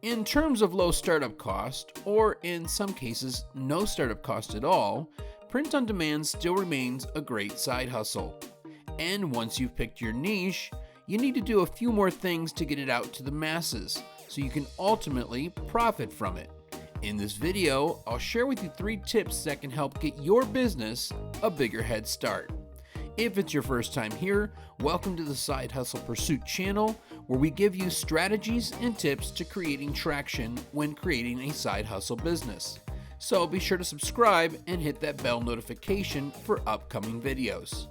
In terms of low startup cost, or in some cases no startup cost at all, print on demand still remains a great side hustle. And once you've picked your niche, you need to do a few more things to get it out to the masses so you can ultimately profit from it. In this video, I'll share with you 3 tips that can help get your business a bigger head start. If it's your first time here, welcome to the Side Hustle Pursuit channel, where we give you strategies and tips to creating traction when creating a side hustle business. So be sure to subscribe and hit that bell notification for upcoming videos.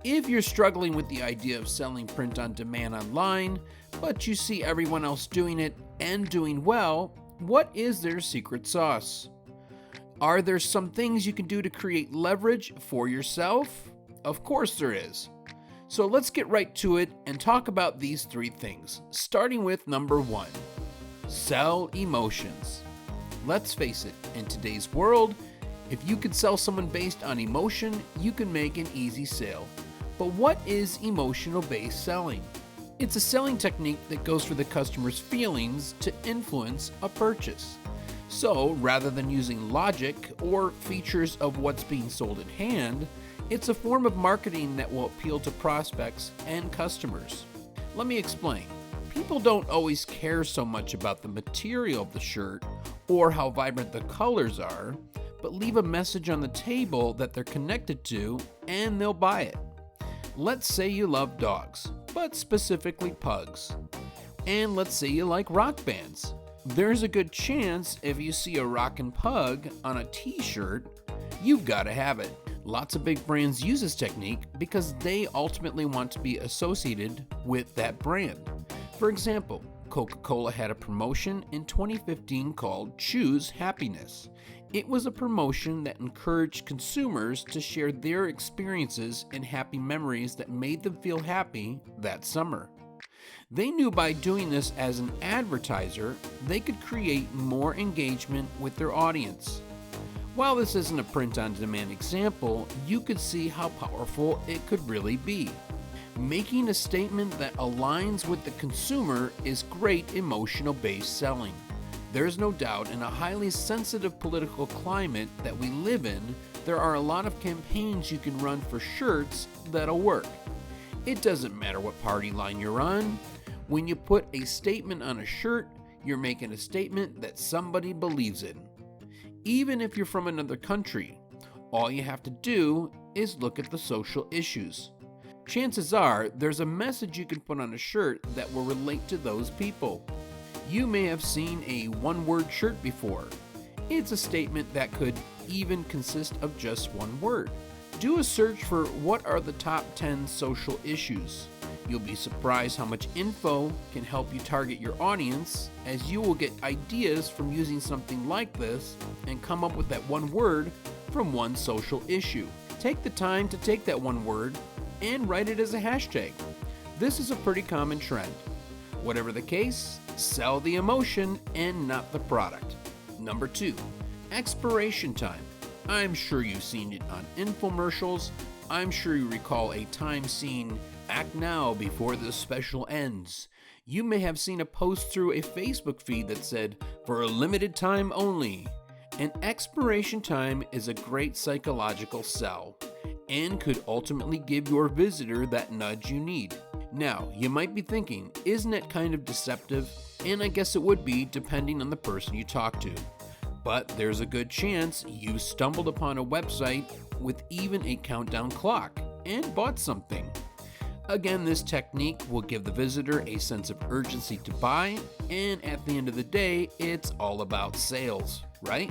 If you're struggling with the idea of selling print on demand online, but you see everyone else doing it and doing well, what is their secret sauce? Are there some things you can do to create leverage for yourself? Of course there is. So let's get right to it and talk about these 3 things, starting with number 1, sell emotions. Let's face it, in today's world, if you could sell someone based on emotion, you can make an easy sale. But what is emotional-based selling? It's a selling technique that goes for the customer's feelings to influence a purchase. So rather than using logic or features of what's being sold in hand, it's a form of marketing that will appeal to prospects and customers. Let me explain. People don't always care so much about the material of the shirt or how vibrant the colors are, but leave a message on the table that they're connected to and they'll buy it. Let's say you love dogs, but specifically pugs. And let's say you like rock bands. There's a good chance if you see a rockin' pug on a t-shirt, you've got to have it. Lots of big brands use this technique because they ultimately want to be associated with that brand. For example, Coca-Cola had a promotion in 2015 called Choose Happiness. It was a promotion that encouraged consumers to share their experiences and happy memories that made them feel happy that summer. They knew by doing this as an advertiser, they could create more engagement with their audience. While this isn't a print-on-demand example, you could see how powerful it could really be. Making a statement that aligns with the consumer is great emotional-based selling. There's no doubt in a highly sensitive political climate that we live in, there are a lot of campaigns you can run for shirts that'll work. It doesn't matter what party line you're on. When you put a statement on a shirt, you're making a statement that somebody believes in. Even if you're from another country, all you have to do is look at the social issues. Chances are there's a message you can put on a shirt that will relate to those people. You may have seen a one-word shirt before. It's a statement that could even consist of just one word. Do a search for what are the top 10 social issues. You'll be surprised how much info can help you target your audience, as you will get ideas from using something like this and come up with that one word from one social issue. Take the time to take that one word and write it as a hashtag. This is a pretty common trend. Whatever the case, sell the emotion and not the product. Number 2, expiration time. I'm sure you've seen it on infomercials. I'm sure you recall a time seen, act now before the special ends. You may have seen a post through a Facebook feed that said, for a limited time only. An expiration time is a great psychological sell and could ultimately give your visitor that nudge you need. Now, you might be thinking, isn't it kind of deceptive? And I guess it would be depending on the person you talk to. But there's a good chance you stumbled upon a website with even a countdown clock and bought something. Again, this technique will give the visitor a sense of urgency to buy, and at the end of the day, it's all about sales, right?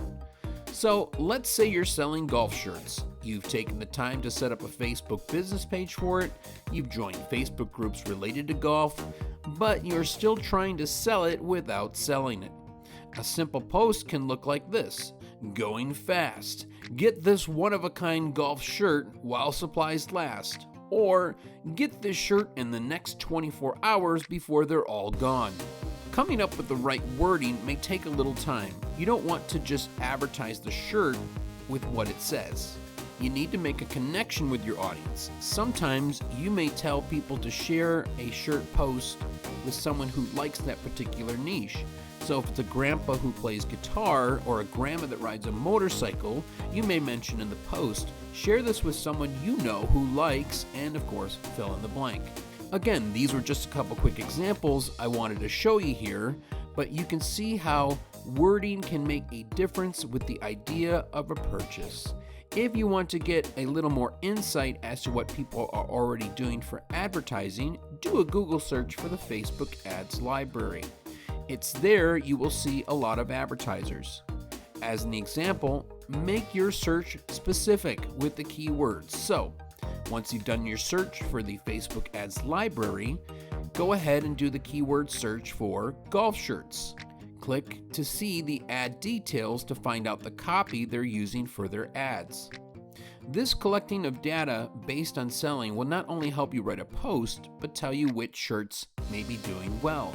So let's say you're selling golf shirts. You've taken the time to set up a Facebook business page for it, you've joined Facebook groups related to golf, but you're still trying to sell it without selling it. A simple post can look like this: going fast. Get this one-of-a-kind golf shirt while supplies last. Or get this shirt in the next 24 hours before they're all gone. Coming up with the right wording may take a little time. You don't want to just advertise the shirt with what it says. You need to make a connection with your audience. Sometimes you may tell people to share a shirt post with someone who likes that particular niche. So if it's a grandpa who plays guitar or a grandma that rides a motorcycle, you may mention in the post, share this with someone you know who likes, and of course, fill in the blank. Again, these were just a couple quick examples I wanted to show you here, but you can see how wording can make a difference with the idea of a purchase. If you want to get a little more insight as to what people are already doing for advertising, do a Google search for the Facebook ads library. It's there you will see a lot of advertisers. As an example, make your search specific with the keywords. So, once you've done your search for the Facebook ads library, go ahead and do the keyword search for golf shirts. Click to see the ad details to find out the copy they're using for their ads. This collecting of data based on selling will not only help you write a post, but tell you which shirts may be doing well.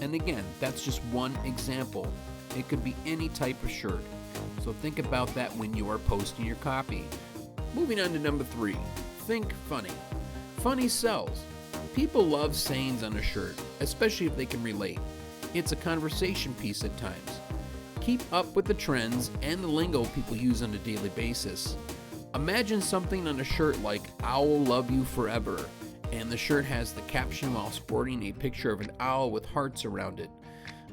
And again, that's just one example. It could be any type of shirt. So think about that when you are posting your copy. Moving on to number 3, think funny. Funny sells. People love sayings on a shirt, especially if they can relate. It's a conversation piece at times. Keep up with the trends and the lingo people use on a daily basis. Imagine something on a shirt like "Owl love you forever," and the shirt has the caption while sporting a picture of an owl with hearts around it.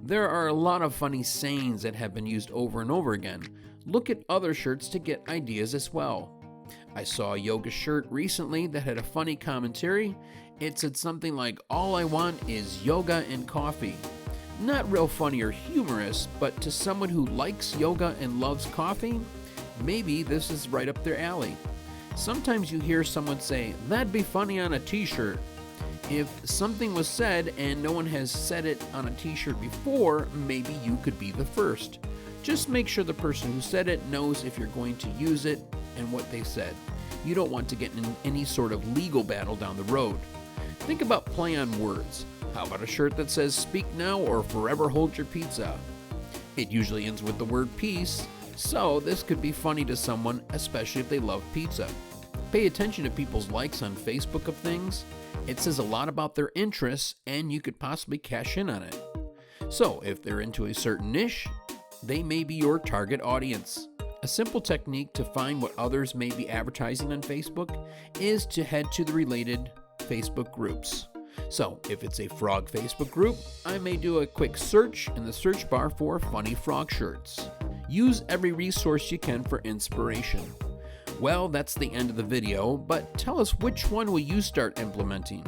There are a lot of funny sayings that have been used over and over again. Look at other shirts to get ideas as well. I saw a yoga shirt recently that had a funny commentary. It said something like, "All I want is yoga and coffee." Not real funny or humorous, but to someone who likes yoga and loves coffee, maybe this is right up their alley. Sometimes you hear someone say, "That'd be funny on a t-shirt." If something was said and no one has said it on a t-shirt before, maybe you could be the first. Just make sure the person who said it knows if you're going to use it and what they said. You don't want to get in any sort of legal battle down the road. Think about play on words. How about a shirt that says "Speak now or forever hold your pizza"? It usually ends with the word peace, so this could be funny to someone, especially if they love pizza. Pay attention to people's likes on Facebook of things. It says a lot about their interests, and you could possibly cash in on it. So if they're into a certain niche, they may be your target audience. A simple technique to find what others may be advertising on Facebook is to head to the related Facebook groups. So if it's a frog Facebook group, I may do a quick search in the search bar for funny frog shirts. Use every resource you can for inspiration. Well, that's the end of the video, but tell us, which one will you start implementing?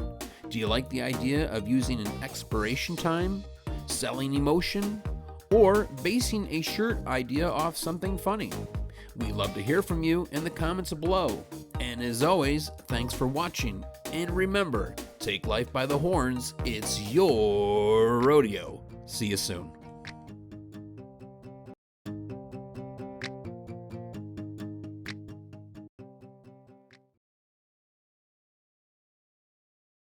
Do you like the idea of using an expiration time, selling emotion, or basing a shirt idea off something funny? We love to hear from you in the comments below. And as always, thanks for watching. And remember, take life by the horns. It's your rodeo. See you soon.